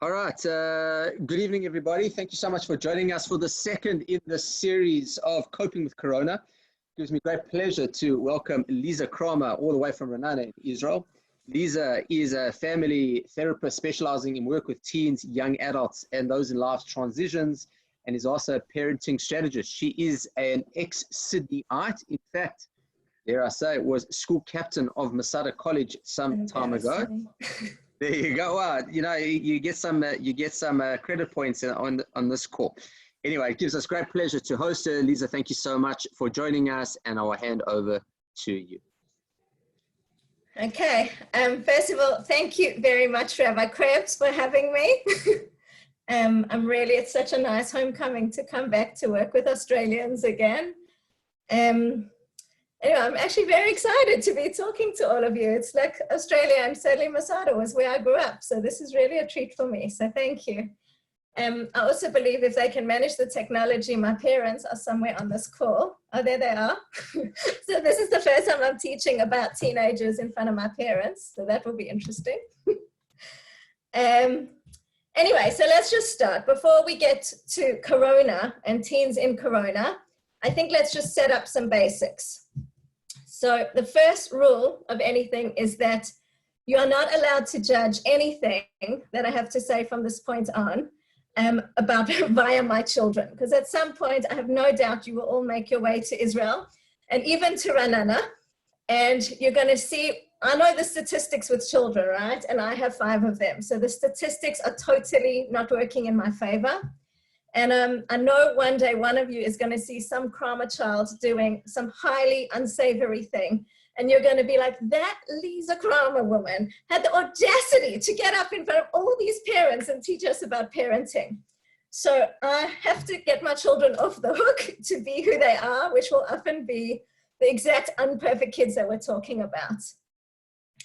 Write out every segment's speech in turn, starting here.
All right. Good evening, everybody. Thank you so much for joining us for the second in the series of Coping with Corona. It gives me great pleasure to welcome Liza Kramer, all the way from Renana in Israel. Liza is a family therapist specializing in work with teens, young adults, and those in life transitions, and is also a parenting strategist. She is an ex-Sydneyite. In fact, dare I say, was school captain of Masada College some time ago. There you go. You get some credit points on this call. Anyway, it gives us great pleasure to host her. Liza, thank you so much for joining us, and I will hand over to you. Okay. First of all, thank you very much, Rabbi Krebs, for having me. It's such a nice homecoming to come back to work with Australians again. Anyway, I'm actually very excited to be talking to all of you. It's like Australia, and certainly Masada was where I grew up. So this is really a treat for me. So thank you. I also believe if they can manage the technology, my parents are somewhere on this call. Oh, there they are. So this is the first time I'm teaching about teenagers in front of my parents. So that will be interesting. Anyway, so let's just start. Before we get to Corona and teens in Corona, I think let's just set up some basics. So the first rule of anything is that you are not allowed to judge anything that I have to say from this point on about via my children, because at some point I have no doubt you will all make your way to Israel and even to Ranana, and you're going to see, I know the statistics with children, right? And I have 5 of them. So the statistics are totally not working in my favor. And I know one day one of you is going to see some Kramer child doing some highly unsavory thing. And you're going to be like, that Liza Kramer woman had the audacity to get up in front of all these parents and teach us about parenting. So I have to get my children off the hook to be who they are, which will often be the exact unperfect kids that we're talking about.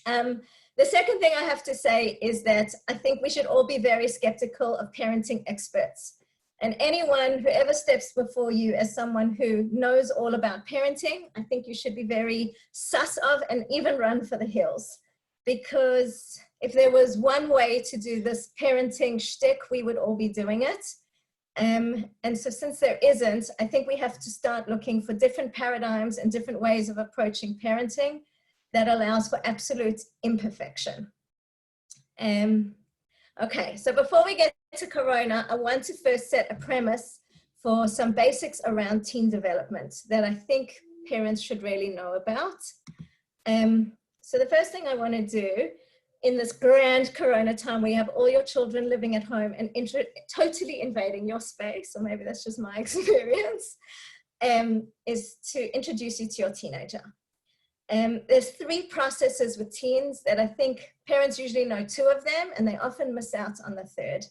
The second thing I have to say is that I think we should all be very skeptical of parenting experts. And anyone who ever steps before you as someone who knows all about parenting, I think you should be very sus of and even run for the hills. Because if there was one way to do this parenting shtick, we would all be doing it. And so since there isn't, I think we have to start looking for different paradigms and different ways of approaching parenting that allows for absolute imperfection. Okay, so before we get to Corona, I want to first set a premise for some basics around teen development that I think parents should really know about. So the first thing I want to do in this grand Corona time, we have all your children living at home and totally invading your space, or maybe that's just my experience, is to introduce you to your teenager. There's 3 processes with teens that I think parents usually know 2 of them, and they often miss out on the 3rd.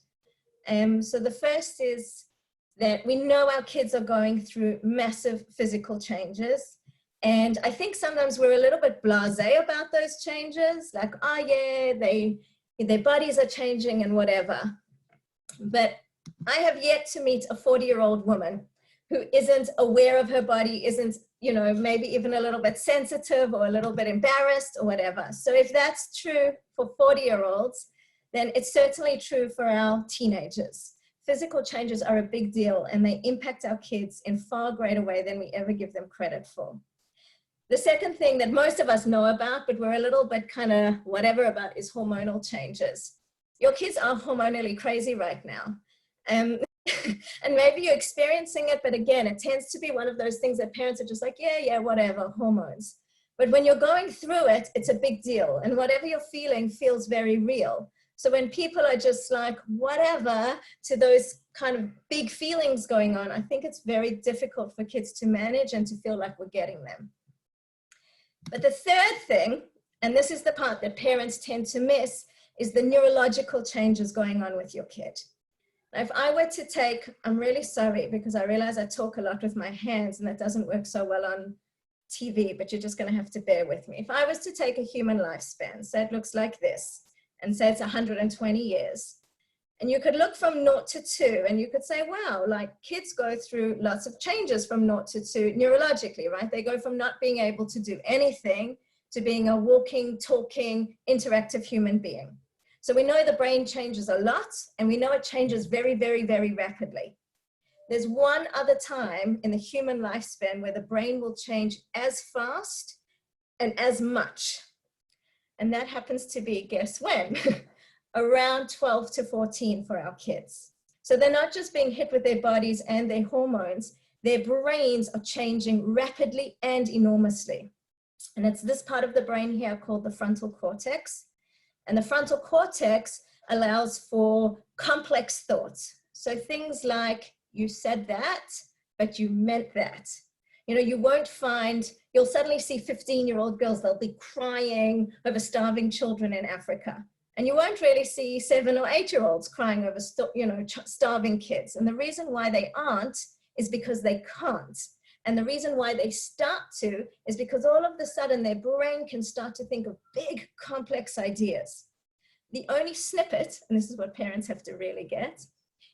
So the first is that we know our kids are going through massive physical changes. And I think sometimes we're a little bit blasé about those changes, like, oh yeah, their bodies are changing and whatever. But I have yet to meet a 40-year-old woman who isn't aware of her body, isn't, maybe even a little bit sensitive or a little bit embarrassed or whatever. So if that's true for 40-year-olds, then it's certainly true for our teenagers. Physical changes are a big deal, and they impact our kids in far greater way than we ever give them credit for. The second thing that most of us know about, but we're a little bit kind of whatever about, is hormonal changes. Your kids are hormonally crazy right now. And maybe you're experiencing it, but again, it tends to be one of those things that parents are just like, yeah, whatever, hormones. But when you're going through it, it's a big deal. And whatever you're feeling feels very real. So when people are just like, whatever, to those kind of big feelings going on, I think it's very difficult for kids to manage and to feel like we're getting them. But the third thing, and this is the part that parents tend to miss, is the neurological changes going on with your kid. Now, if I were to take, I'm really sorry because I realize I talk a lot with my hands and that doesn't work so well on TV, but you're just going to have to bear with me. If I was to take a human lifespan, so it looks like this, and say it's 120 years, and you could look from 0 to 2, and you could say, wow, like kids go through lots of changes from 0 to 2 neurologically, right? They go from not being able to do anything to being a walking, talking, interactive human being. So we know the brain changes a lot, and we know it changes very, very, very rapidly. There's one other time in the human lifespan where the brain will change as fast and as much. And that happens to be, guess when? Around 12 to 14 for our kids. So they're not just being hit with their bodies and their hormones, their brains are changing rapidly and enormously. And it's this part of the brain here called the frontal cortex. And the frontal cortex allows for complex thoughts. So things like, you said that, but you meant that. You know, you won't find, you'll suddenly see 15-year-old girls, they'll be crying over starving children in Africa. And you won't really see 7 or 8-year-olds crying over, starving kids. And the reason why they aren't is because they can't. And the reason why they start to is because all of a sudden their brain can start to think of big, complex ideas. The only snippet, and this is what parents have to really get,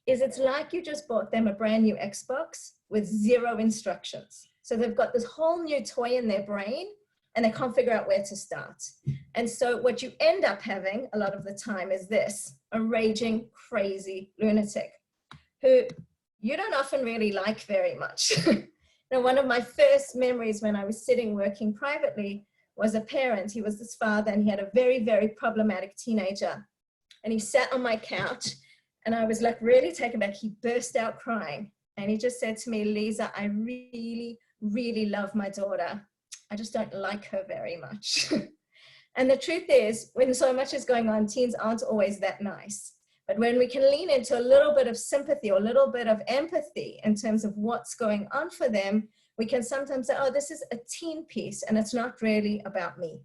is it's like you just bought them a brand new Xbox with 0 instructions. So they've got this whole new toy in their brain and they can't figure out where to start. And so what you end up having a lot of the time is this, a raging, crazy lunatic who you don't often really like very much. Now, one of my first memories when I was sitting working privately was a parent. He was this father and he had a very, very problematic teenager. And he sat on my couch and I was like really taken back. He burst out crying and he just said to me, Liza, I really, really love my daughter. I just don't like her very much. And the truth is, when so much is going on, teens aren't always that nice. But when we can lean into a little bit of sympathy or a little bit of empathy in terms of what's going on for them, we can sometimes say, oh, this is a teen piece and it's not really about me.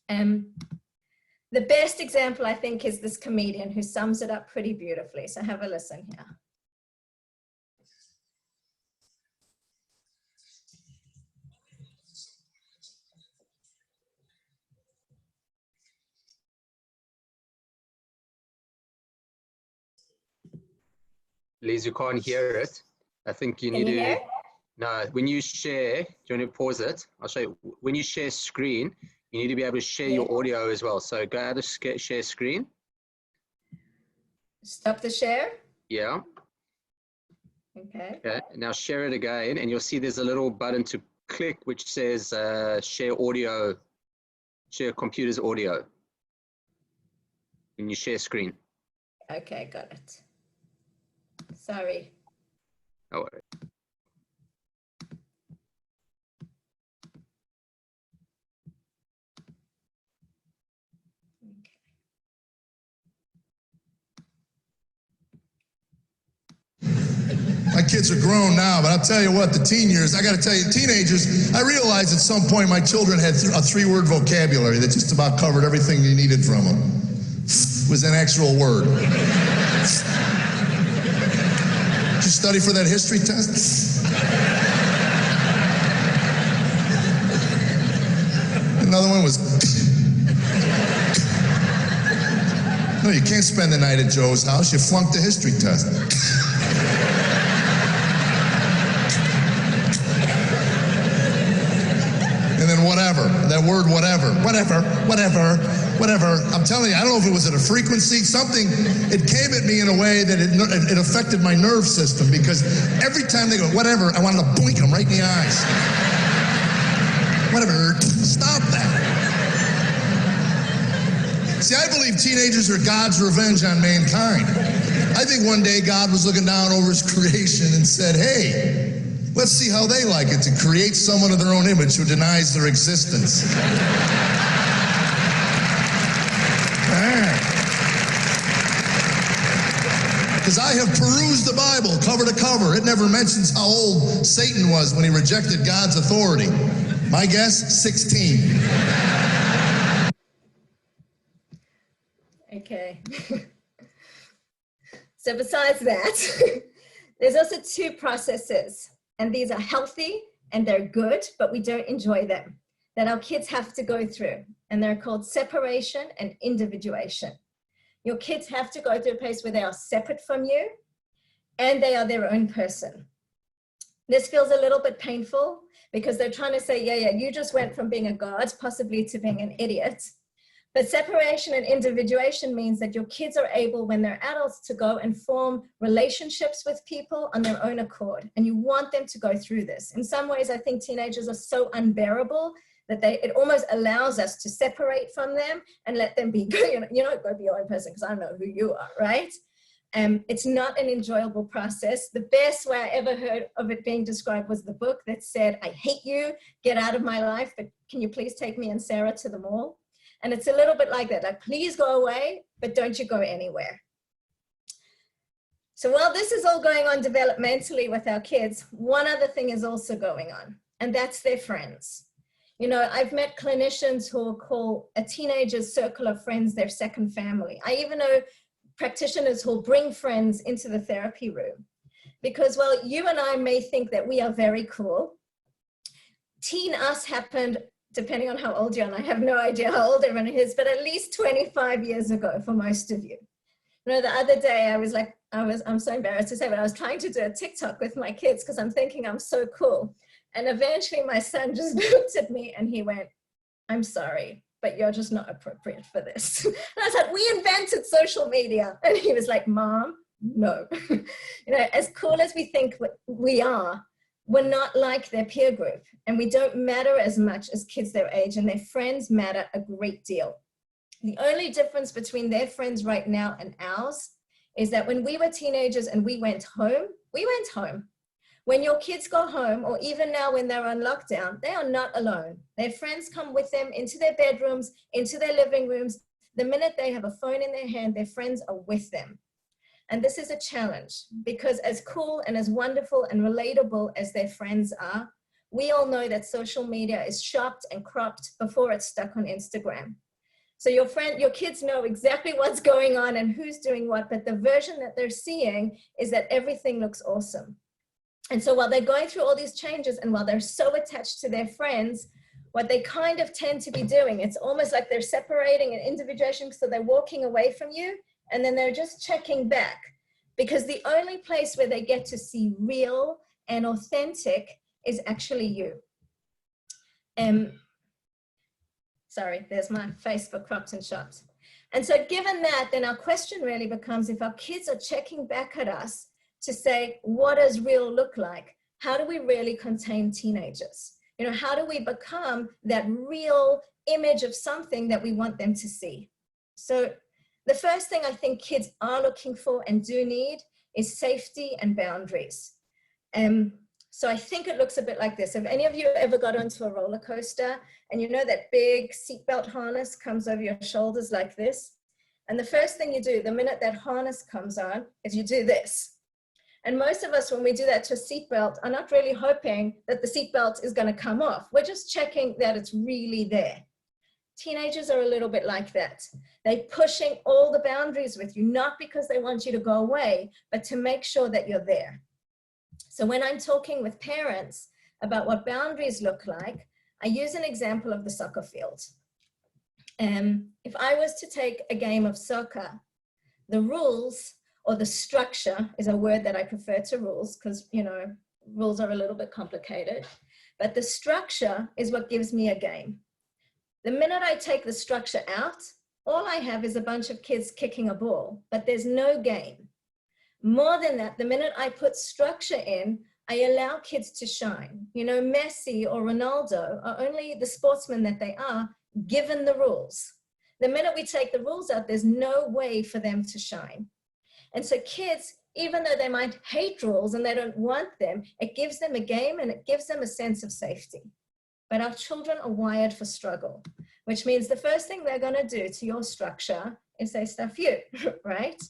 The best example, I think, is this comedian who sums it up pretty beautifully. So have a listen here. Liz, you can't hear it. I think you need to, no, when you share, do you want to pause it? I'll show you. When you share screen, you need to be able to share your audio as well. So go out of share screen. Stop the share? Yeah. Okay. Okay, now share it again and you'll see there's a little button to click which says share audio, share computer's audio. When you share screen. Okay, got it. Sorry. No worries. My kids are grown now, but I'll tell you what, the teen years, I got to tell you, teenagers, I realized at some point my children had a 3-word vocabulary that just about covered everything you needed from them. Was an actual word. Did you study for that history test? Another one was... No, you can't spend the night at Joe's house. You flunked the history test. And then whatever, that word whatever. I'm telling you, I don't know if it was at a frequency, something, it came at me in a way that it affected my nerve system because every time they go, whatever, I wanted to boink them right in the eyes. Whatever, stop that. See, I believe teenagers are God's revenge on mankind. I think one day God was looking down over his creation and said, hey, let's see how they like it to create someone of their own image who denies their existence. Because I have perused the Bible cover to cover. It never mentions how old Satan was when he rejected God's authority. My guess, 16. Okay. So besides that, there's also 2 processes, and these are healthy and they're good, but we don't enjoy them, that our kids have to go through, and they're called separation and individuation. Your kids have to go through a place where they are separate from you and they are their own person. This feels a little bit painful because they're trying to say, yeah, you just went from being a god possibly to being an idiot. But separation and individuation means that your kids are able, when they're adults, to go and form relationships with people on their own accord. And you want them to go through this. In some ways, I think teenagers are so unbearable that it almost allows us to separate from them and let them be, go be your own person because I don't know who you are, right? It's not an enjoyable process. The best way I ever heard of it being described was the book that said, I hate you, get out of my life, but can you please take me and Sarah to the mall? And it's a little bit like that, like, please go away, but don't you go anywhere. So while this is all going on developmentally with our kids, one other thing is also going on, and that's their friends. You know, I've met clinicians who will call a teenager's circle of friends their second family. I even know practitioners who'll bring friends into the therapy room. Because while you and I may think that we are very cool, teen us happened, depending on how old you are, and I have no idea how old everyone is, but at least 25 years ago for most of you. You know, the other day I was like, I'm so embarrassed to say, but I was trying to do a TikTok with my kids because I'm thinking I'm so cool. And eventually my son just looked at me and he went, I'm sorry, but you're just not appropriate for this. And I was like, we invented social media. And he was like, Mom, no. You know, as cool as we think we are, we're not like their peer group, and we don't matter as much as kids their age, and their friends matter a great deal. The only difference between their friends right now and ours is that when we were teenagers and we went home, we went home. When your kids go home, or even now when they're on lockdown, they are not alone. Their friends come with them into their bedrooms, into their living rooms. The minute they have a phone in their hand, their friends are with them. And this is a challenge because as cool and as wonderful and relatable as their friends are, we all know that social media is chopped and cropped before it's stuck on Instagram. So your kids know exactly what's going on and who's doing what, but the version that they're seeing is that everything looks awesome. And so while they're going through all these changes and while they're so attached to their friends, what they kind of tend to be doing, it's almost like they're separating and individuation, so they're walking away from you and then they're just checking back, because the only place where they get to see real and authentic is actually you. Sorry, there's my Facebook cropped and shopped. And so given that, then our question really becomes, if our kids are checking back at us to say, what does real look like? How do we really contain teenagers? You know, how do we become that real image of something that we want them to see? So the first thing I think kids are looking for and do need is safety and boundaries. So I think it looks a bit like this. Have any of you ever got onto a roller coaster and you know that big seatbelt harness comes over your shoulders like this? And the first thing you do the minute that harness comes on is you do this. And most of us, when we do that to a seatbelt, are not really hoping that the seatbelt is going to come off. We're just checking that it's really there. Teenagers are a little bit like that. They're pushing all the boundaries with you, not because they want you to go away, but to make sure that you're there. So when I'm talking with parents about what boundaries look like, I use an example of the soccer field. If I was to take a game of soccer, the rules or the structure is a word that I prefer to rules because, you know, rules are a little bit complicated, but the structure is what gives me a game. The minute I take the structure out, all I have is a bunch of kids kicking a ball, but there's no game. More than that, the minute I put structure in, I allow kids to shine. You know, Messi or Ronaldo are only the sportsmen that they are, given the rules. The minute we take the rules out, there's no way for them to shine. And so kids, even though they might hate rules and they don't want them, it gives them a game and it gives them a sense of safety. But our children are wired for struggle, which means the first thing they're going to do to your structure is say, stuff you, right?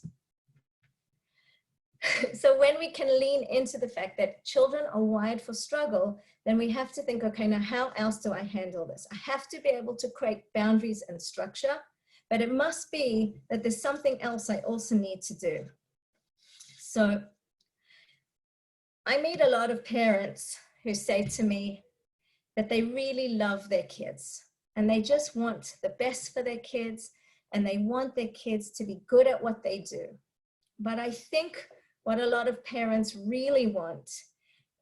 So when we can lean into the fact that children are wired for struggle, then we have to think, okay, now how else do I handle this? I have to be able to create boundaries and structure, but it must be that there's something else I also need to do. So I meet a lot of parents who say to me that they really love their kids and they just want the best for their kids and they want their kids to be good at what they do. But I think what a lot of parents really want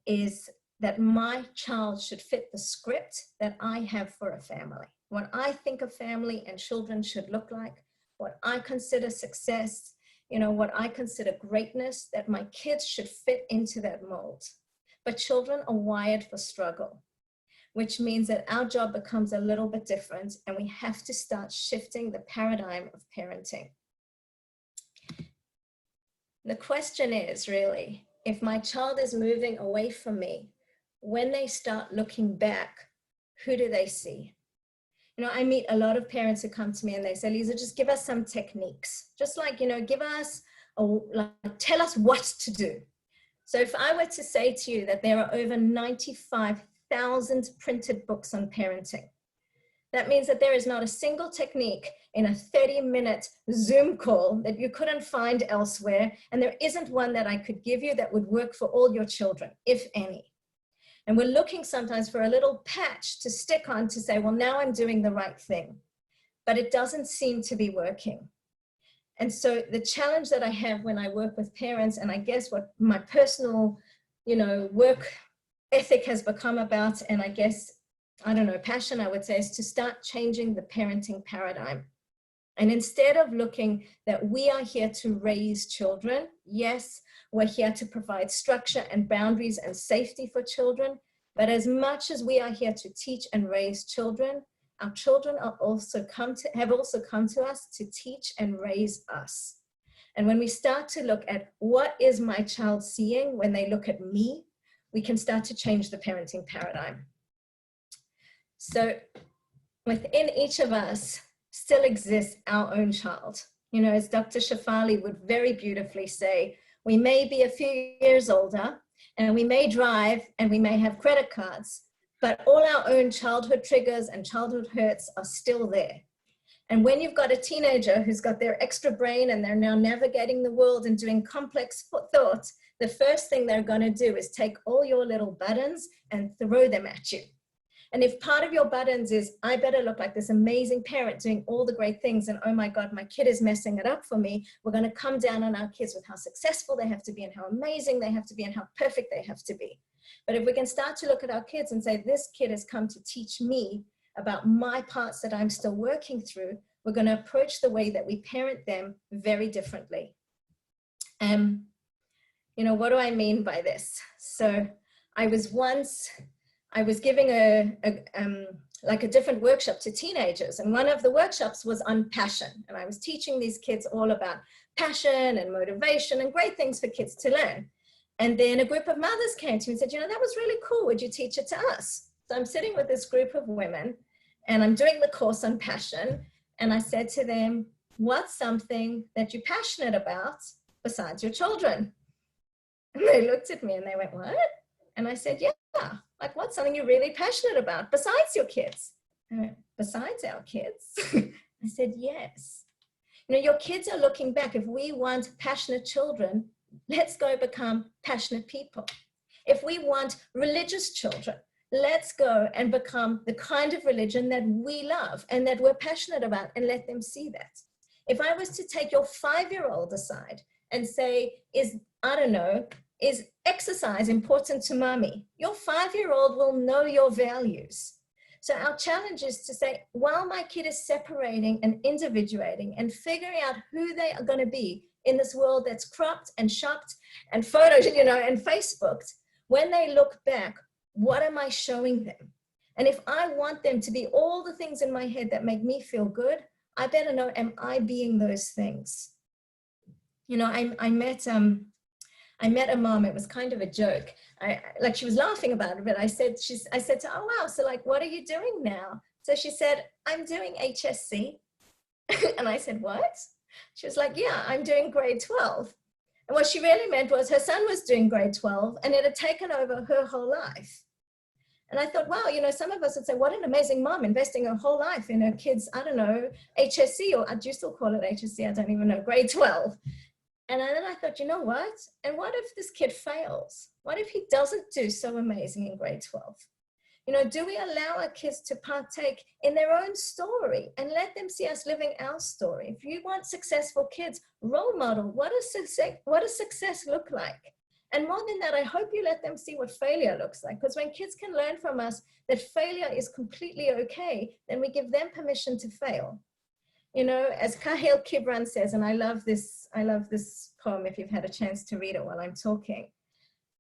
is that my child should fit the script that I have for a family. what I think a family and children should look like, what I consider success, you know, what I consider greatness, that my kids should fit into that mold. But children are wired for struggle, which means that our job becomes a little bit different, and we have to start shifting the paradigm of parenting. The question is really, if my child is moving away from me, when they start looking back, who do they see? You know, I meet a lot of parents who come to me and they say, Liza, just give us some techniques. Just like, you know, give us, tell us what to do. So if I were to say to you that there are over 95,000 printed books on parenting, that means that there is not a single technique in a 30-minute Zoom call that you couldn't find elsewhere. And there isn't one that I could give you that would work for all your children, if any. And we're looking sometimes for a little patch to stick on to say, well, now I'm doing the right thing. But it doesn't seem to be working. And so the challenge that I have when I work with parents, and I guess what my personal, you know, work ethic has become about, and I guess, I don't know, passion, I would say, is to start changing the parenting paradigm. And instead of looking that we are here to raise children, yes, we're here to provide structure and boundaries and safety for children. But as much as we are here to teach and raise children, our children have also come to us to teach and raise us. And when we start to look at what is my child seeing when they look at me, we can start to change the parenting paradigm. So within each of us still exists our own child. You know, as Dr. Shafali would very beautifully say, we may be a few years older and we may drive and we may have credit cards, but all our own childhood triggers and childhood hurts are still there. And when you've got a teenager who's got their extra brain and they're now navigating the world and doing complex thoughts, the first thing they're going to do is take all your little buttons and throw them at you. And if part of your buttons is, I better look like this amazing parent doing all the great things, and oh my God, my kid is messing it up for me, we're going to come down on our kids with how successful they have to be and how amazing they have to be and how perfect they have to be. But if we can start to look at our kids and say, this kid has come to teach me about my parts that I'm still working through, we're going to approach the way that we parent them very differently. You know, what do I mean by this? So I was giving a different workshop to teenagers, and one of the workshops was on passion. And I was teaching these kids all about passion and motivation and great things for kids to learn. And then a group of mothers came to me and said, you know, that was really cool. Would you teach it to us? So I'm sitting with this group of women and I'm doing the course on passion. And I said to them, what's something that you're passionate about besides your children? And they looked at me and they went, what? And I said, yeah, like what's something you're really passionate about besides your kids? And I went, besides our kids? I said, yes. You know, your kids are looking back. If we want passionate children, let's go become passionate people. If we want religious children, let's go and become the kind of religion that we love and that we're passionate about, and let them see that. If I was to take your 5-year-old aside and say, is exercise important to mommy? Your 5-year-old will know your values. So our challenge is to say, while my kid is separating and individuating and figuring out who they are going to be in this world that's cropped and shopped and photos, you know, and Facebooked, when they look back, what am I showing them? And if I want them to be all the things in my head that make me feel good, I better know, am I being those things? You know, I met a mom. It was kind of a joke. Like she was laughing about it, but I said to her, oh wow, so like, what are you doing now? So she said, I'm doing HSC. And I said, what? She was like, yeah, I'm doing grade 12. And what she really meant was her son was doing grade 12 and it had taken over her whole life. And I thought, wow, you know, some of us would say, what an amazing mom, investing her whole life in her kids, I don't know, HSC, or do you still call it HSC? I don't even know, grade 12. And then I thought, you know what? And what if this kid fails? What if he doesn't do so amazing in grade 12? You know, do we allow our kids to partake in their own story and let them see us living our story? If you want successful kids, role model, what does success look like? And more than that, I hope you let them see what failure looks like. Because when kids can learn from us that failure is completely okay, then we give them permission to fail. You know, as Kahil Kibran says, and I love this poem if you've had a chance to read it while I'm talking,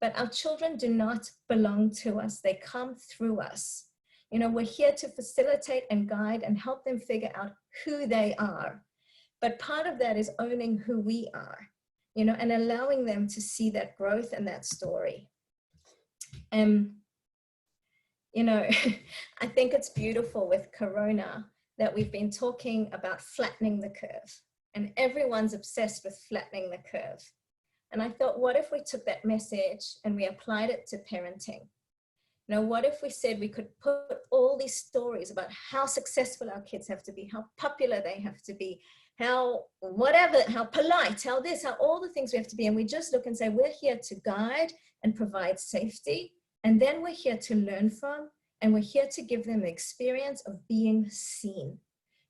but our children do not belong to us. They come through us. You know, we're here to facilitate and guide and help them figure out who they are. But part of that is owning who we are, you know, and allowing them to see that growth and that story. You know, I think it's beautiful with Corona that we've been talking about flattening the curve, and everyone's obsessed with flattening the curve. And I thought, what if we took that message and we applied it to parenting? You know, what if we said we could put all these stories about how successful our kids have to be, how popular they have to be, how whatever, how polite, how this, how all the things we have to be. And we just look and say, we're here to guide and provide safety. And then we're here to learn from, and we're here to give them the experience of being seen.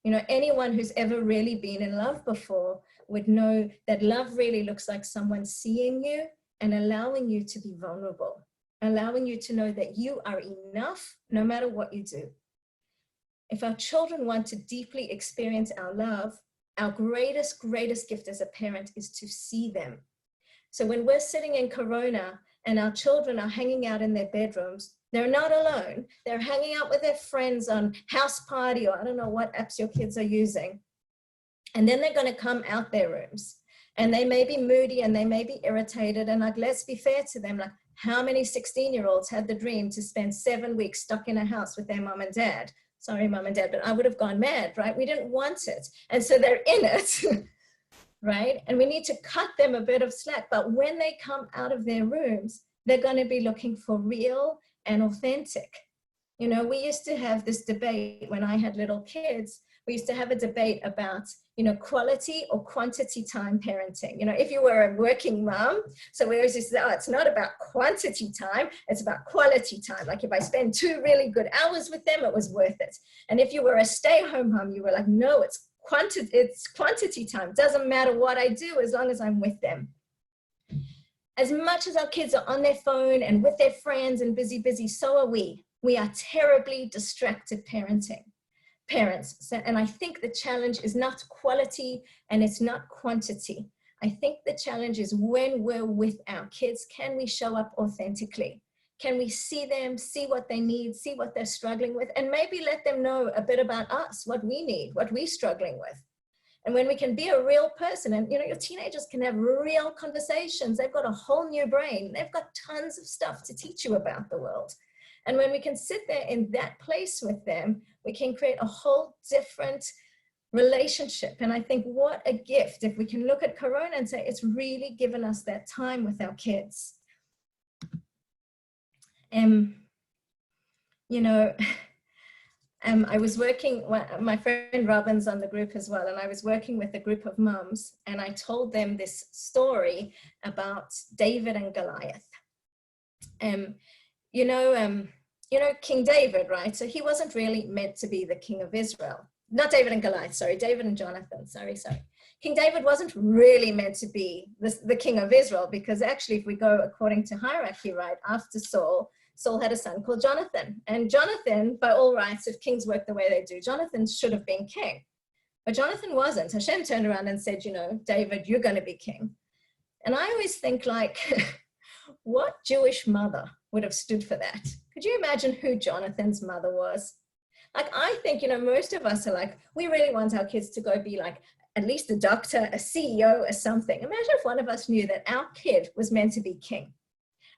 You know, anyone who's ever really been in love before would know that love really looks like someone seeing you and allowing you to be vulnerable, allowing you to know that you are enough no matter what you do. If our children want to deeply experience our love, our greatest gift as a parent is to see them. So when we're sitting in Corona and our children are hanging out in their bedrooms, they're not alone. They're hanging out with their friends on House Party, or I don't know what apps your kids are using. And then they're going to come out their rooms, and they may be moody and they may be irritated. And like, let's be fair to them. Like, how many 16-year-olds had the dream to spend 7 weeks stuck in a house with their mom and dad? Sorry, mom and dad, but I would have gone mad, right? We didn't want it. And so they're in it, right? And we need to cut them a bit of slack. But when they come out of their rooms, they're going to be looking for real and authentic. You know, we used to have this debate when I had little kids. We used to have a debate about, you know, quality or quantity time parenting. You know, if you were a working mom, so we always say, oh, it's not about quantity time, it's about quality time. Like if I spend 2 really good hours with them, it was worth it. And if you were a stay-home mom, you were like, no, it's quantity time. Doesn't matter what I do as long as I'm with them. As much as our kids are on their phone and with their friends and busy, so are we. We are terribly distracted parents. So, and I think the challenge is not quality and it's not quantity. I think the challenge is when we're with our kids, can we show up authentically? Can we see them, see what they need, see what they're struggling with, and maybe let them know a bit about us, what we need, what we're struggling with. And when we can be a real person, and you know, your teenagers can have real conversations. They've got a whole new brain. They've got tons of stuff to teach you about the world. And when we can sit there in that place with them, we can create a whole different relationship. And I think what a gift if we can look at Corona and say, it's really given us that time with our kids. You know, I was working, my friend Robin's on the group as well, and I was working with a group of mums, and I told them this story about David and Goliath. You know, King David, right? So he wasn't really meant to be the king of Israel. Not David and Goliath, sorry, David and Jonathan, sorry. King David wasn't really meant to be the king of Israel, because actually, if we go according to hierarchy, right, after Saul had a son called Jonathan. And Jonathan, by all rights, if kings work the way they do, Jonathan should have been king. But Jonathan wasn't. Hashem turned around and said, you know, David, you're going to be king. And I always think, like, what Jewish mother would have stood for that? Could you imagine who Jonathan's mother was? Like, I think, you know, most of us are like, we really want our kids to go be like at least a doctor, a CEO, or something. Imagine if one of us knew that our kid was meant to be king.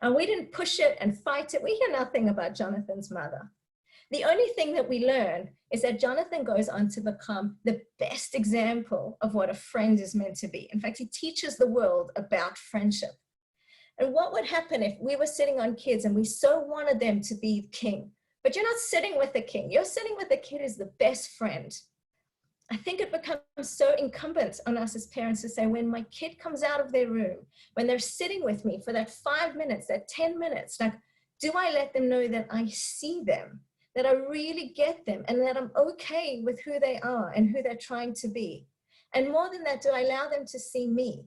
And we didn't push it and fight it. We hear nothing about Jonathan's mother. The only thing that we learn is that Jonathan goes on to become the best example of what a friend is meant to be. In fact, he teaches the world about friendship. And what would happen if we were sitting on kids and we so wanted them to be king, but you're not sitting with the king, you're sitting with the kid who's the best friend. I think it becomes so incumbent on us as parents to say, when my kid comes out of their room, when they're sitting with me for that 5 minutes, that 10 minutes, like, do I let them know that I see them, that I really get them, and that I'm okay with who they are and who they're trying to be? And more than that, do I allow them to see me?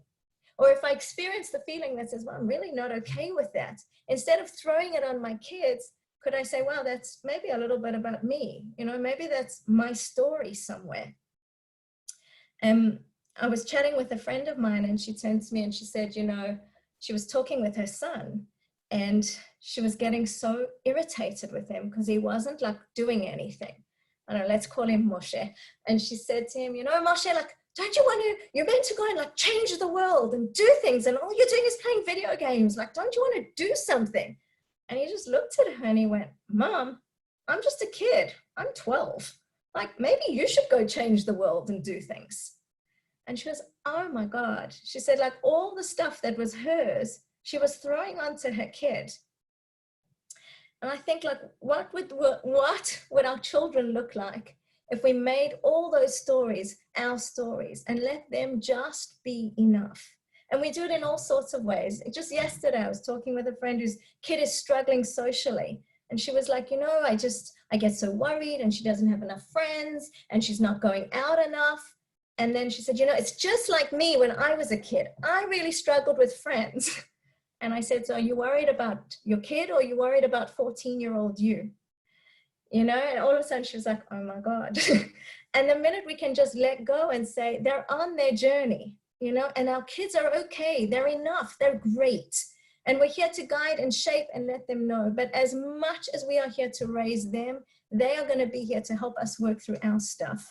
Or if I experience the feeling that says, well, I'm really not okay with that, instead of throwing it on my kids, could I say, well, that's maybe a little bit about me, you know, maybe that's my story somewhere. I was chatting with a friend of mine, and she turned to me and she said, you know, she was talking with her son, and she was getting so irritated with him because he wasn't like doing anything. I don't know, let's call him Moshe. And she said to him, you know, Moshe, like, don't you want to, you're meant to go and like change the world and do things, and all you're doing is playing video games. Like, don't you want to do something? And he just looked at her and he went, Mom, I'm just a kid. I'm 12. Like, maybe you should go change the world and do things. And she was, oh my God. She said, like, all the stuff that was hers, she was throwing onto her kid. And I think, like, what would our children look like if we made all those stories our stories and let them just be enough? And we do it in all sorts of ways. Just yesterday, I was talking with a friend whose kid is struggling socially. And she was like, you know, I get so worried, and she doesn't have enough friends, and she's not going out enough. And then she said, you know, it's just like me when I was a kid. I really struggled with friends. And I said, so are you worried about your kid, or are you worried about 14-year-old you? You know, and all of a sudden she was like, oh my God. And the minute we can just let go and say, they're on their journey, you know, and our kids are okay. They're enough. They're great. And we're here to guide and shape and let them know. But as much as we are here to raise them, they are going to be here to help us work through our stuff.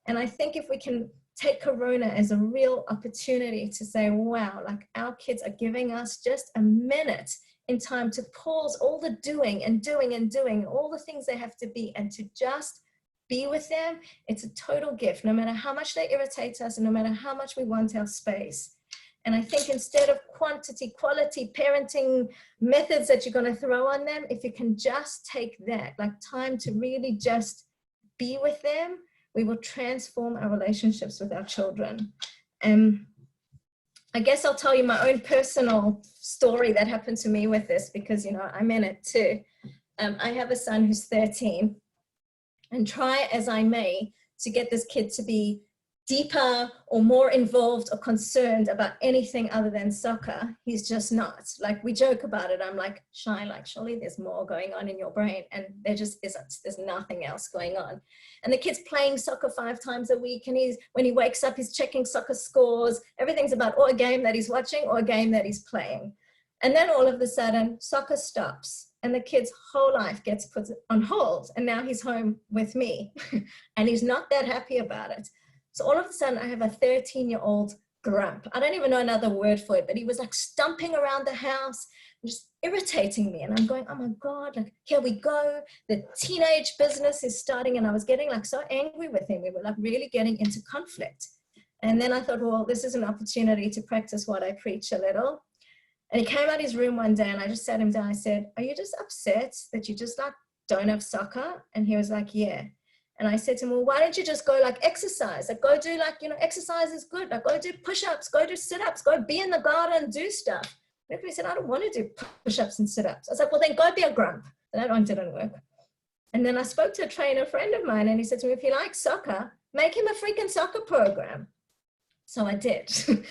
And I think if we can take Corona as a real opportunity to say, wow, like, our kids are giving us just a minute in time to pause all the doing and doing and doing, all the things they have to be, and to just be with them. It's a total gift, no matter how much they irritate us and no matter how much we want our space. And I think instead of quantity, quality parenting methods that you're going to throw on them, if you can just take that, like, time to really just be with them, we will transform our relationships with our children. I guess I'll tell you my own personal story that happened to me with this, because, you know, I'm in it too. I have a son who's 13, and try as I may to get this kid to be deeper or more involved or concerned about anything other than soccer, he's just not. Like, we joke about it. I'm like, Shy, like, surely there's more going on in your brain. And there just isn't. There's nothing else going on. And the kid's playing soccer 5 times a week. And when he wakes up, he's checking soccer scores. Everything's about or a game that he's watching or a game that he's playing. And then all of a sudden, soccer stops. And the kid's whole life gets put on hold. And now he's home with me. And he's not that happy about it. So all of a sudden, I have a 13-year-old grump. I don't even know another word for it, but he was like stomping around the house, just irritating me. And I'm going, oh my God, like, here we go. The teenage business is starting. And I was getting like so angry with him. We were like really getting into conflict. And then I thought, well, this is an opportunity to practice what I preach a little. And he came out his room one day, and I just sat him down. I said, are you just upset that you just like don't have soccer? And he was like, yeah. And I said to him, well, why don't you just go like exercise? Like, go do like, you know, exercise is good. Like, go do push-ups, go do sit-ups, go be in the garden, do stuff. And he said, I don't want to do push-ups and sit-ups. I was like, well, then go be a grump. And that one didn't work. And then I spoke to a trainer friend of mine, and he said to me, if he likes soccer, make him a freaking soccer program. So I did. So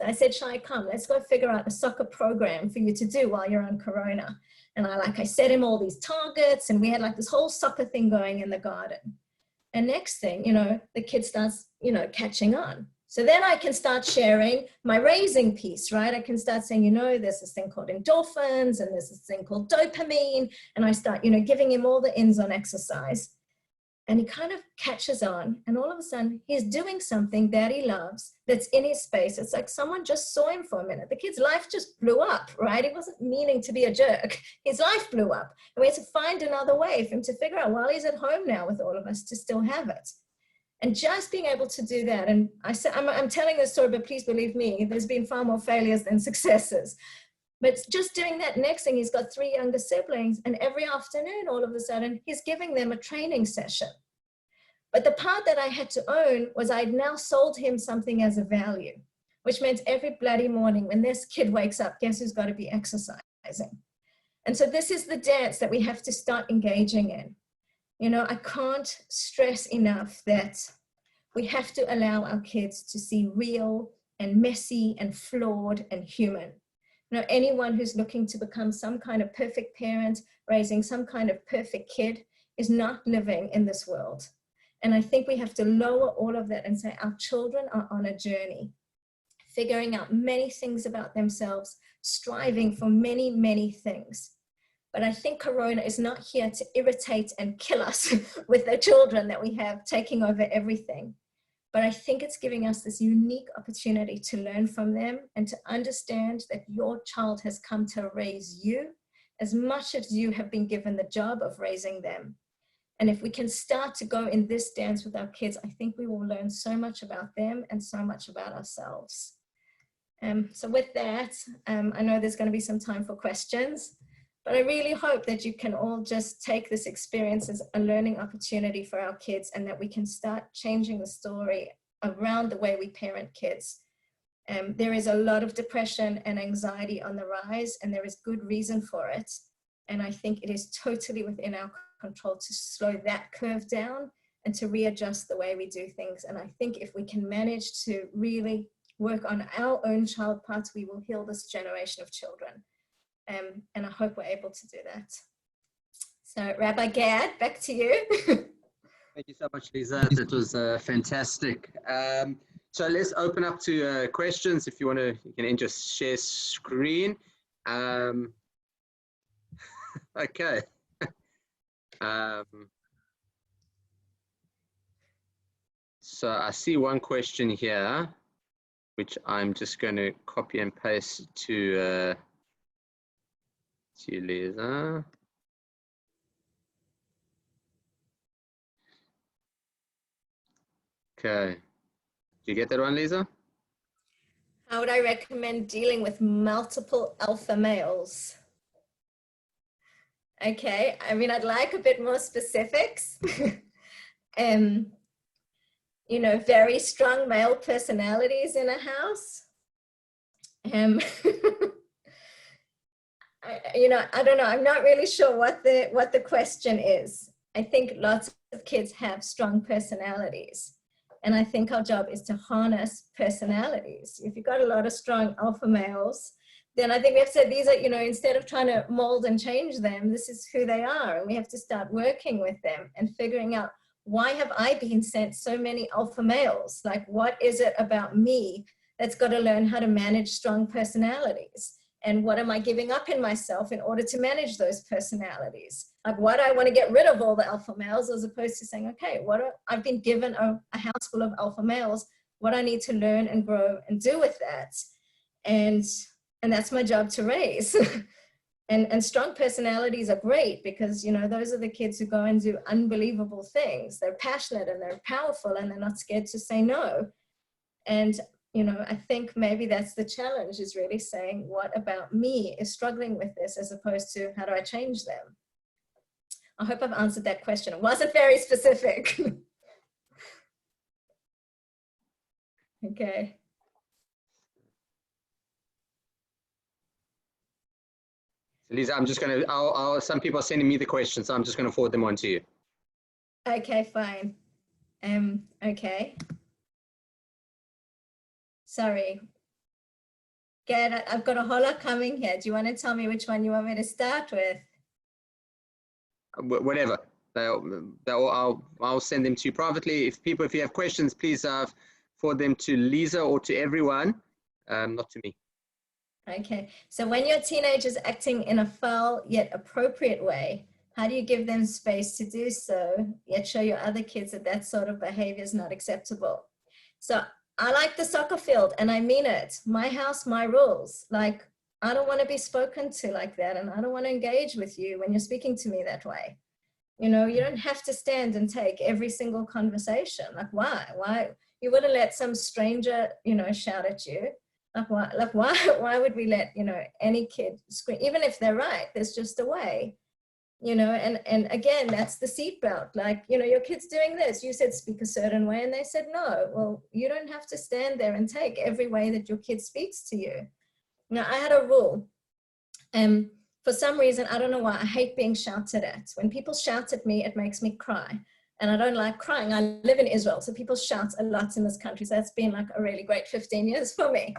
I said, Shai, come, let's go figure out a soccer program for you to do while you're on Corona. And I set him all these targets, and we had like this whole soccer thing going in the garden. And next thing, you know, the kid starts, you know, catching on. So then I can start sharing my raising piece, right? I can start saying, you know, there's this thing called endorphins, and there's this thing called dopamine. And I start, you know, giving him all the ins on exercise. And he kind of catches on, and all of a sudden he's doing something that he loves that's in his space. It's like someone just saw him for a minute. The kid's life just blew up, right? He wasn't meaning to be a jerk. His life blew up. And we had to find another way for him to figure out while he's at home now with all of us to still have it. And just being able to do that. And I'm telling this story, but please believe me, there's been far more failures than successes. But just doing that, next thing, he's got 3 younger siblings, and every afternoon, all of a sudden, he's giving them a training session. But the part that I had to own was I'd now sold him something as a value, which meant every bloody morning when this kid wakes up, guess who's got to be exercising? And so this is the dance that we have to start engaging in. You know, I can't stress enough that we have to allow our kids to see real and messy and flawed and human. You know, anyone who's looking to become some kind of perfect parent, raising some kind of perfect kid, is not living in this world. And I think we have to lower all of that and say our children are on a journey, figuring out many things about themselves, striving for many, many things. But I think Corona is not here to irritate and kill us with the children that we have taking over everything. But I think it's giving us this unique opportunity to learn from them and to understand that your child has come to raise you as much as you have been given the job of raising them. And if we can start to go in this dance with our kids, I think we will learn so much about them and so much about ourselves. So with that, I know there's going to be some time for questions, but I really hope that you can all just take this experience as a learning opportunity for our kids, and that we can start changing the story around the way we parent kids. There is a lot of depression and anxiety on the rise, and there is good reason for it. And I think it is totally within our control to slow that curve down and to readjust the way we do things. And I think if we can manage to really work on our own child parts, we will heal this generation of children. And I hope we're able to do that. So Rabbi Gad, back to you. Thank you so much, Liza. That was fantastic. So let's open up to questions. If you want to, you can just share screen. Okay. So I see one question here, which I'm just going to copy and paste to Liza. Okay. Do you get that one, Liza? How would I recommend dealing with multiple alpha males? Okay, I mean, I'd like a bit more specifics. You know, very strong male personalities in a house. You know, I don't know. I'm not really sure what the question is. I think lots of kids have strong personalities. And I think our job is to harness personalities. If you've got a lot of strong alpha males, then I think we have to say these are, you know, instead of trying to mold and change them, this is who they are. And we have to start working with them and figuring out, why have I been sent so many alpha males? Like, what is it about me that's got to learn how to manage strong personalities? And what am I giving up in myself in order to manage those personalities? Like, what do I want to get rid of all the alpha males, as opposed to saying, okay, I've been given a house full of alpha males, what I need to learn and grow and do with that. And that's my job to raise. And strong personalities are great because, you know, those are the kids who go and do unbelievable things. They're passionate and they're powerful and they're not scared to say no. And, you know, I think maybe that's the challenge, is really saying, what about me is struggling with this, as opposed to how do I change them? I hope I've answered that question. It wasn't very specific. Okay. Lisa, I'm just going to, some people are sending me the questions, so I'm just going to forward them on to you. Okay, fine. Okay. Sorry. Gad, I've got a whole lot coming here. Do you want to tell me which one you want me to start with? Whatever. I'll send them to you privately. If you have questions, please forward them to Lisa or to everyone, not to me. Okay, so when your teenager is acting in a foul yet appropriate way, how do you give them space to do so, yet show your other kids that that sort of behavior is not acceptable? So I like the soccer field, and I mean it. My house, my rules. Like, I don't want to be spoken to like that, and I don't want to engage with you when you're speaking to me that way. You know, you don't have to stand and take every single conversation. Like, why? Why? You wouldn't let some stranger, you know, shout at you. Like why would we let, you know, any kid scream, even if they're right? There's just a way, you know. And again, that's the seatbelt. Like, you know, your kid's doing this, you said speak a certain way and they said no. Well, you don't have to stand there and take every way that your kid speaks to you. Now, I had a rule, for some reason, I don't know why, I hate being shouted at. When people shout at me, it makes me cry. and I don't like crying. I live in Israel, so people shout a lot in this country. So that's been like a really great 15 years for me.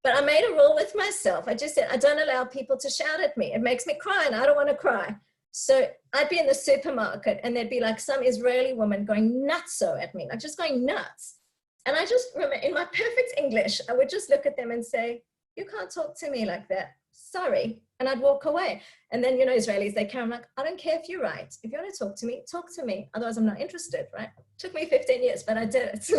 But I made a rule with myself. I just said, I don't allow people to shout at me. It makes me cry and I don't want to cry. So I'd be in the supermarket and there'd be like some Israeli woman going nutso at me, like just going nuts. And I just remember, in my perfect English, I would just look at them and say, you can't talk to me like that. Sorry. And I'd walk away. And then, you know, Israelis, they come like, I don't care if you're right. If you want to talk to me. Otherwise, I'm not interested, right? Took me 15 years, but I did it.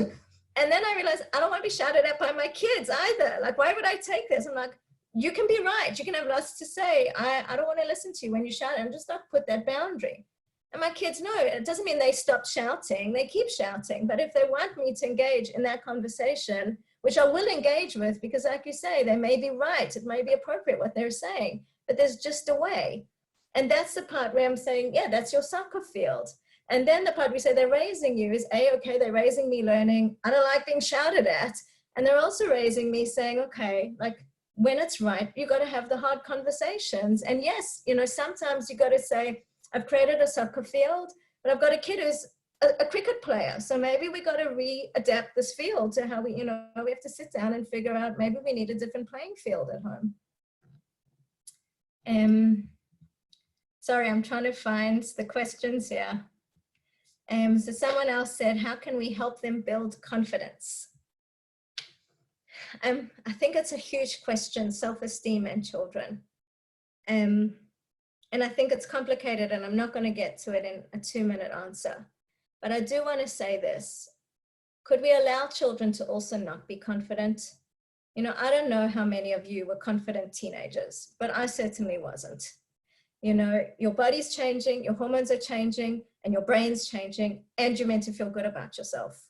And then I realized I don't want to be shouted at by my kids either. Like, why would I take this? I'm like, you can be right. You can have lots to say. I don't want to listen to you when you shout. I'm just not put that boundary. And my kids know it doesn't mean they stop shouting. They keep shouting. But if they want me to engage in that conversation, which I will engage with, because like you say, they may be right. It may be appropriate what they're saying, but there's just a way. And that's the part where I'm saying, yeah, that's your soccer field. And then the part we say they're raising you is okay, they're raising me learning. I don't like being shouted at. And they're also raising me saying, okay, like when it's right, you got to have the hard conversations. And yes, you know, sometimes you got to say, I've created a soccer field, but I've got a kid who's a cricket player. So maybe we got to readapt this field to how we, you know, we have to sit down and figure out, maybe we need a different playing field at home. Sorry, I'm trying to find the questions here. So someone else said, how can we help them build confidence? I think it's a huge question, self-esteem and children. And I think it's complicated, and I'm not going to get to it in a 2-minute answer. But I do want to say this. Could we allow children to also not be confident? You know, I don't know how many of you were confident teenagers, but I certainly wasn't. You know, your body's changing, your hormones are changing, and your brain's changing, and you're meant to feel good about yourself.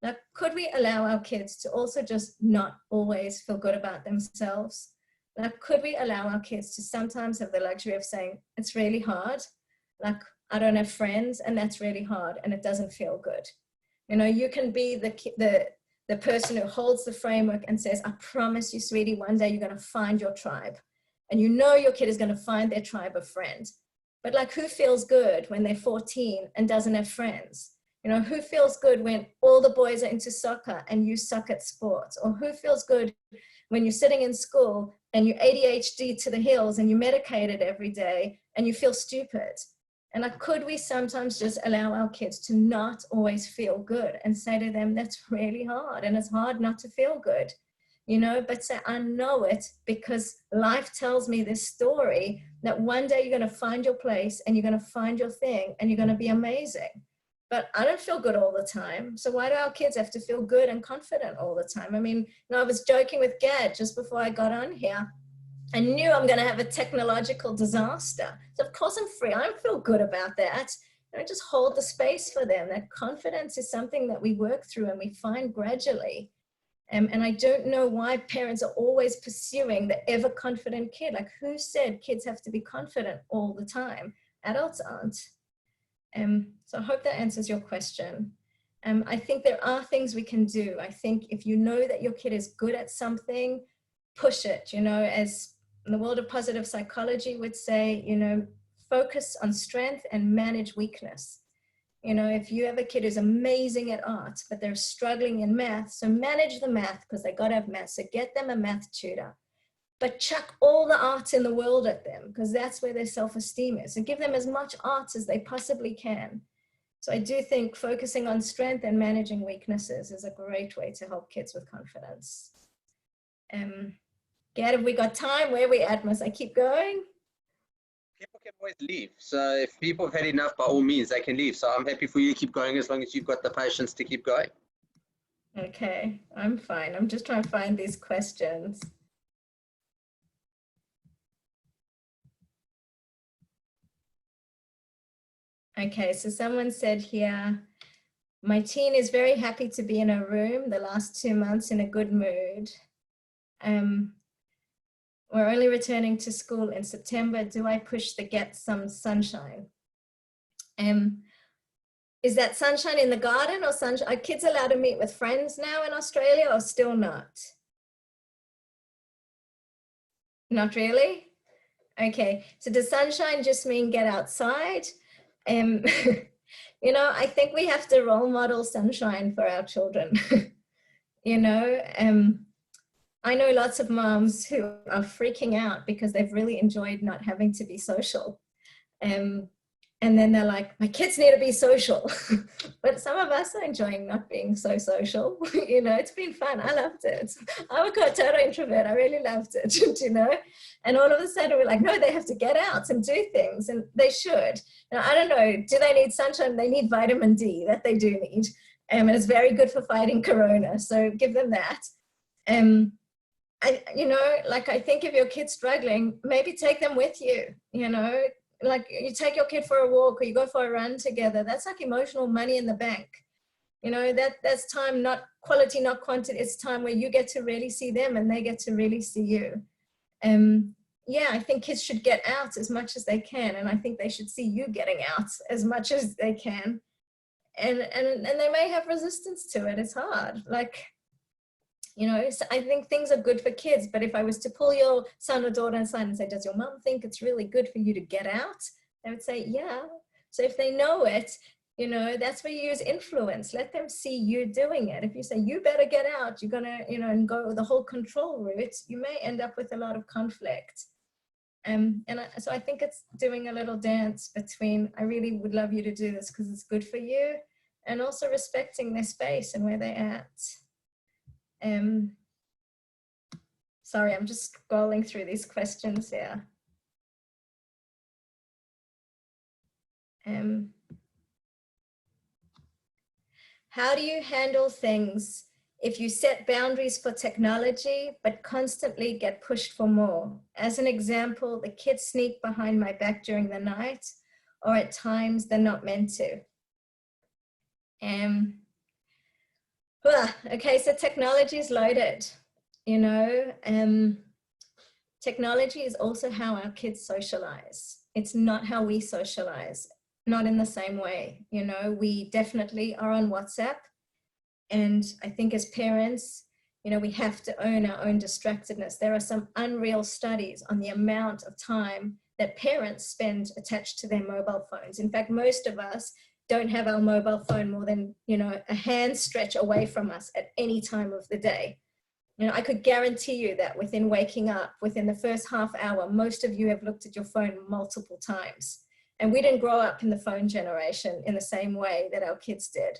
Now, could we allow our kids to also just not always feel good about themselves? Now, could we allow our kids to sometimes have the luxury of saying, it's really hard, like I don't have friends, and that's really hard, and it doesn't feel good. You know, you can be the person who holds the framework and says, I promise you, sweetie, one day you're going to find your tribe. And you know your kid is going to find their tribe of friends. But like, who feels good when they're 14 and doesn't have friends? You know, who feels good when all the boys are into soccer and you suck at sports? Or who feels good when you're sitting in school and you're ADHD to the hills and you're medicated every day and you feel stupid? And like, could we sometimes just allow our kids to not always feel good and say to them, that's really hard, and it's hard not to feel good, you know, but say, I know it because life tells me this story that one day you're going to find your place and you're going to find your thing and you're going to be amazing. But I don't feel good all the time. So why do our kids have to feel good and confident all the time? I mean, you know, I was joking with Gad just before I got on here. I knew I'm going to have a technological disaster. So of course I'm free. I don't feel good about that. And I just hold the space for them. That confidence is something that we work through and we find gradually. And I don't know why parents are always pursuing the ever confident kid. Like, who said kids have to be confident all the time? Adults aren't. So I hope that answers your question. I think there are things we can do. I think if you know that your kid is good at something, push it, you know, as the world of positive psychology would say, you know, focus on strength and manage weakness. You know, if you have a kid who's amazing at art, but they're struggling in math, so manage the math because they got to have math. So get them a math tutor, but chuck all the art in the world at them because that's where their self-esteem is. And give them as much art as they possibly can. So I do think focusing on strength and managing weaknesses is a great way to help kids with confidence. Gad, have we got time? Where are we at? Must I keep going? People can always leave. So if people have had enough, by all means, they can leave. So I'm happy for you to keep going as long as you've got the patience to keep going. Okay, I'm fine. I'm just trying to find these questions. Okay, so someone said here, my teen is very happy to be in her room the last 2 months in a good mood. We're only returning to school in September. Do I push the get some sunshine? Is that sunshine in the garden or sunshine? Are kids allowed to meet with friends now in Australia or still not? Not really? Okay, so does sunshine just mean get outside? You know, I think we have to role model sunshine for our children. You know, I know lots of moms who are freaking out because they've really enjoyed not having to be social. And then they're like, my kids need to be social. But some of us are enjoying not being so social. You know, it's been fun. I loved it. I'm a total introvert. I really loved it, you know. And all of a sudden we're like, no, they have to get out and do things, and they should. Now, I don't know, do they need sunshine? They need vitamin D, that they do need. And it's very good for fighting corona. So give them that. You know, like, I think if your kid's struggling, maybe take them with you, you know. Like, you take your kid for a walk or you go for a run together. That's like emotional money in the bank. You know, that's time, not quality, not quantity. It's time where you get to really see them and they get to really see you. Yeah, I think kids should get out as much as they can. And I think they should see you getting out as much as they can. And they may have resistance to it. It's hard. Like, you know, I think things are good for kids, but if I was to pull your son or daughter aside and say, does your mom think it's really good for you to get out? They would say, yeah. So if they know it, you know, that's where you use influence. Let them see you doing it. If you say, you better get out, you're going to, you know, and go the whole control route, you may end up with a lot of conflict. So I think it's doing a little dance between, I really would love you to do this because it's good for you, and also respecting their space and where they're at. Sorry, I'm just scrolling through these questions here. How do you handle things if you set boundaries for technology, but constantly get pushed for more? As an example, the kids sneak behind my back during the night, or at times they're not meant to. Okay, so technology is loaded, you know. Technology is also how our kids socialize. It's not how we socialize, not in the same way. You know, we definitely are on WhatsApp. And I think as parents, you know, we have to own our own distractedness. There are some unreal studies on the amount of time that parents spend attached to their mobile phones. In fact, most of us don't have our mobile phone more than, you know, a hand stretch away from us at any time of the day. You know, I could guarantee you that within waking up, within the first half hour, most of you have looked at your phone multiple times. And we didn't grow up in the phone generation in the same way that our kids did.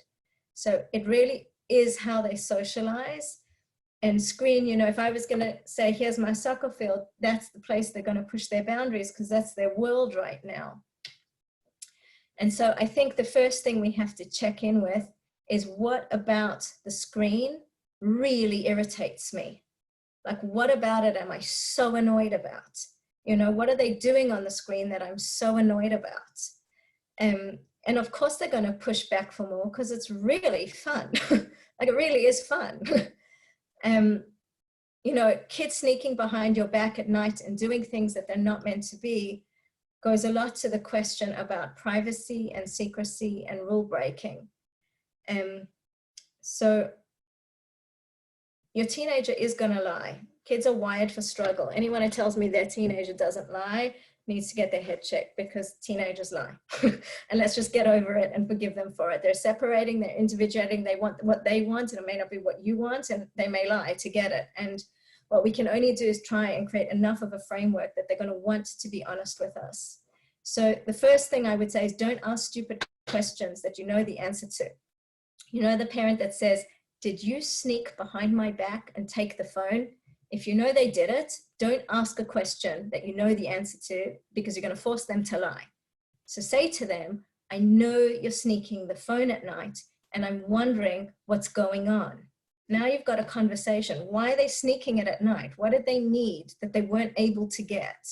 So it really is how they socialize. And screen, you know, if I was going to say, here's my soccer field, that's the place they're going to push their boundaries because that's their world right now. And so I think the first thing we have to check in with is, what about the screen really irritates me? Like, what about it am I so annoyed about? You know, what are they doing on the screen that I'm so annoyed about? And of course they're going to push back for more because it's really fun. Like, it really is fun. You know, kids sneaking behind your back at night and doing things that they're not meant to be goes a lot to the question about privacy and secrecy and rule breaking. So your teenager is going to lie. Kids are wired for struggle. Anyone who tells me their teenager doesn't lie needs to get their head checked, because teenagers lie. And let's just get over it and forgive them for it. They're separating, they're individuating, they want what they want, and it may not be what you want, and they may lie to get it. And what we can only do is try and create enough of a framework that they're going to want to be honest with us. So the first thing I would say is, don't ask stupid questions that you know the answer to. You know, the parent that says, did you sneak behind my back and take the phone? If you know they did it, don't ask a question that you know the answer to, because you're going to force them to lie. So say to them, I know you're sneaking the phone at night, and I'm wondering what's going on. Now you've got a conversation. Why are they sneaking it at night? What did they need that they weren't able to get?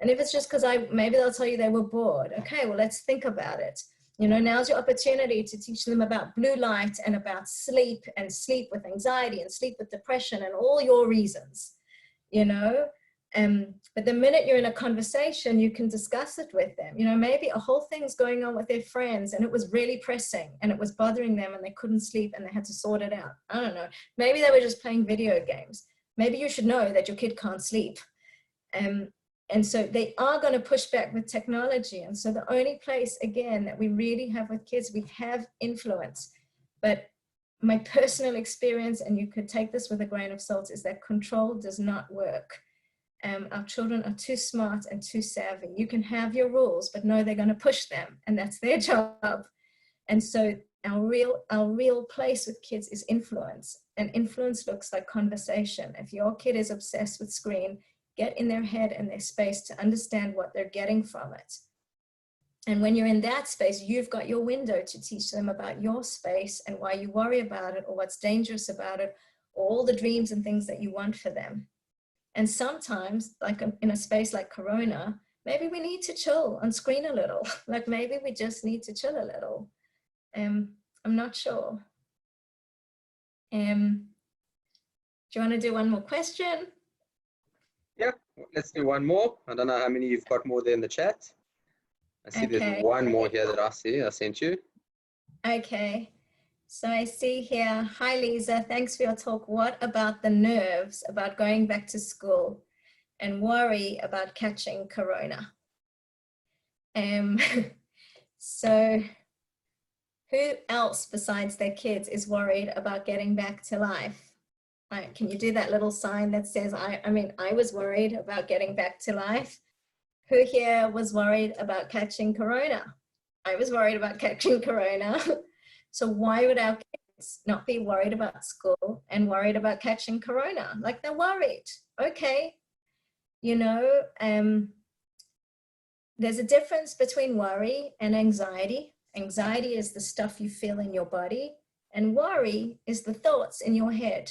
And if it's just because maybe they'll tell you they were bored. Okay, well, let's think about it. You know, now's your opportunity to teach them about blue light and about sleep, and sleep with anxiety and sleep with depression and all your reasons, you know. But the minute you're in a conversation, you can discuss it with them. You know, maybe a whole thing's going on with their friends and it was really pressing and it was bothering them and they couldn't sleep and they had to sort it out. I don't know. Maybe they were just playing video games. Maybe you should know that your kid can't sleep. And so they are going to push back with technology. And so the only place, again, that we really have with kids, we have influence. But my personal experience, and you could take this with a grain of salt, is that control does not work. Our children are too smart and too savvy. You can have your rules, but no, they're going to push them, and that's their job. And so our real place with kids is influence, and influence looks like conversation. If your kid is obsessed with screen, get in their head and their space to understand what they're getting from it. And when you're in that space, you've got your window to teach them about your space and why you worry about it, or what's dangerous about it, or all the dreams and things that you want for them. And sometimes, like in a space like Corona, maybe we need to chill on screen a little. Like maybe we just need to chill a little. I'm not sure. Do you want to do one more question? Yeah, let's do one more. I don't know how many you've got more there in the chat. I see there's one more here that I sent you. Okay. So I see here, hi Liza, thanks for your talk. What about the nerves about going back to school and worry about catching Corona? So who else besides their kids is worried about getting back to life? Can you do that little sign that says, I was worried about getting back to life? Who here was worried about catching Corona? I was worried about catching Corona. So why would our kids not be worried about school and worried about catching Corona? Like they're worried. Okay. You know, there's a difference between worry and anxiety. Anxiety is the stuff you feel in your body, and worry is the thoughts in your head.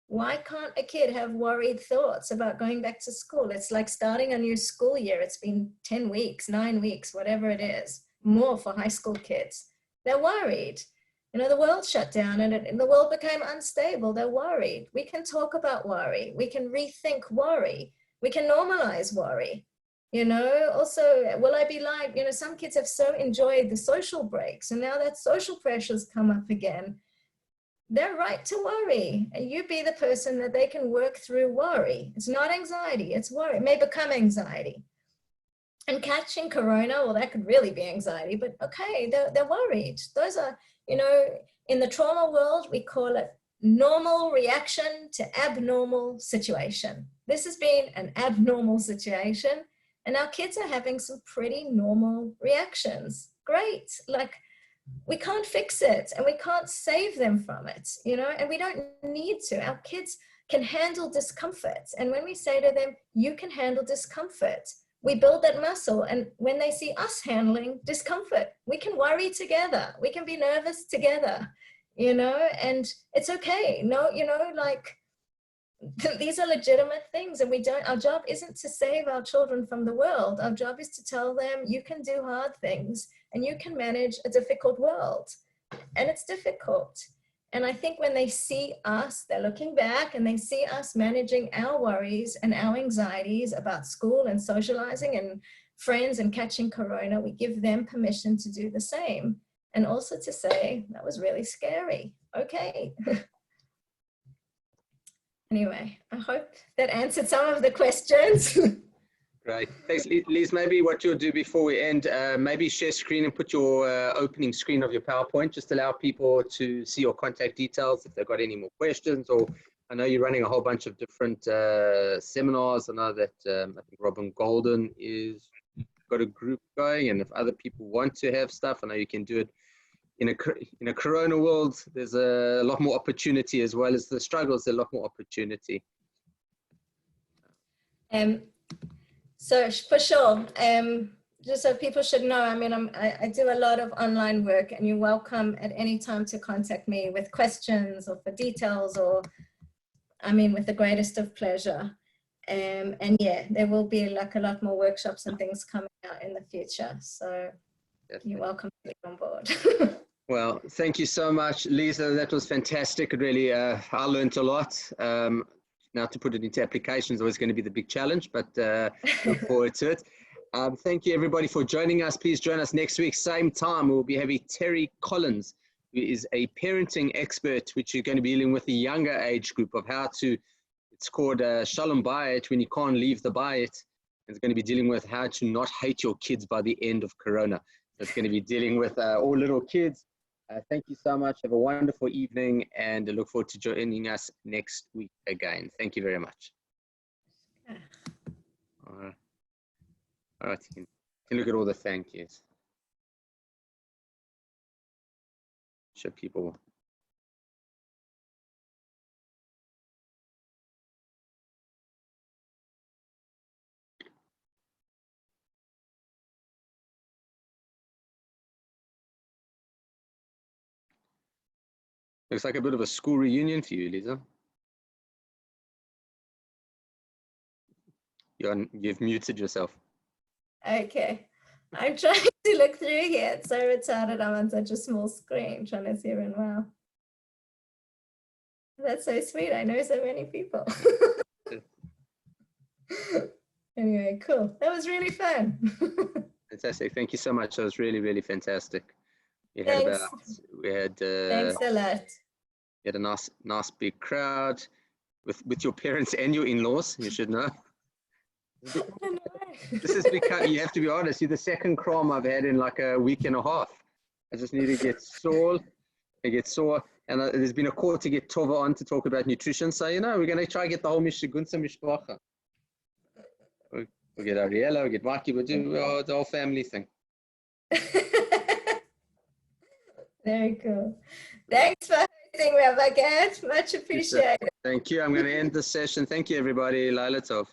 Why can't a kid have worried thoughts about going back to school? It's like starting a new school year. It's been 10 weeks, 9 weeks, whatever it is, more for high school kids. They're worried. You know, the world shut down and the world became unstable. They're worried. We can talk about worry. We can rethink worry. We can normalize worry. You know, also, will I be like, you know, some kids have so enjoyed the social breaks, and now that social pressures come up again. They're right to worry. And you be the person that they can work through worry. It's not anxiety, it's worry. It may become anxiety. And catching Corona, well, that could really be anxiety, but okay, they're worried. Those are, you know, in the trauma world, we call it normal reaction to abnormal situation. This has been an abnormal situation, and our kids are having some pretty normal reactions. Great. Like, we can't fix it and we can't save them from it, you know, and we don't need to. Our kids can handle discomfort. And when we say to them, you can handle discomfort, we build that muscle. And when they see us handling discomfort, we can worry together. We can be nervous together, you know, and it's okay. No, you know, like these are legitimate things, and our job isn't to save our children from the world. Our job is to tell them you can do hard things and you can manage a difficult world. And it's difficult. And I think when they see us, they're looking back and they see us managing our worries and our anxieties about school and socializing and friends and catching Corona, we give them permission to do the same. And also to say, that was really scary. Okay. Anyway, I hope that answered some of the questions. Great. Thanks, Liz. Maybe what you'll do before we end, maybe share screen and put your opening screen of your PowerPoint. Just allow people to see your contact details if they've got any more questions. Or I know you're running a whole bunch of different seminars. I know that I think Robin Golden is got a group going, and if other people want to have stuff, I know you can do it. In a Corona world, there's a lot more opportunity, as well as the struggles. There's a lot more opportunity. So for sure, just so people should know, I mean, I do a lot of online work, and you're welcome at any time to contact me with questions or for details, or I mean, with the greatest of pleasure. And yeah, there will be like a lot more workshops and things coming out in the future. So definitely. You're welcome to be on board. Well, thank you so much, Liza. That was fantastic. It really, I learned a lot. Now to put it into application is always going to be the big challenge, but look forward to it. Thank you, everybody, for joining us. Please join us next week, same time. We'll be having Terry Collins, who is a parenting expert, which is going to be dealing with the younger age group of how to, it's called Shalom Bayit, when you can't leave the Bayit. It's going to be dealing with how to not hate your kids by the end of Corona. So it's going to be dealing with all little kids. Thank you so much. Have a wonderful evening, and I look forward to joining us next week again. Thank you very much. All right. You can look at all the thank yous. Show people. Looks like a bit of a school reunion for you, Liza. You've muted yourself. Okay. I'm trying to look through here. It's so retarded. I'm on such a small screen trying to see everyone well. That's so sweet. I know so many people. Anyway, cool. That was really fun. Fantastic. Thank you so much. That was really, really fantastic. Thanks. Thanks a lot. You had a nice big crowd with your parents and your in-laws, you should know. This is because you have to be honest, you're the second Kramer I've had in like a week and a half. I just need to get sore. And there's been a call to get Tova on to talk about nutrition. So, we're going to try to get the whole Gunsa Mishpacha. We'll get Ariella, we'll get Maki, we'll do the whole family thing. Very cool. Thanks for hosting, Rabbi Gad. Much appreciated. Thank you. I'm going to end the session. Thank you, everybody. Laila Tov.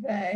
Bye.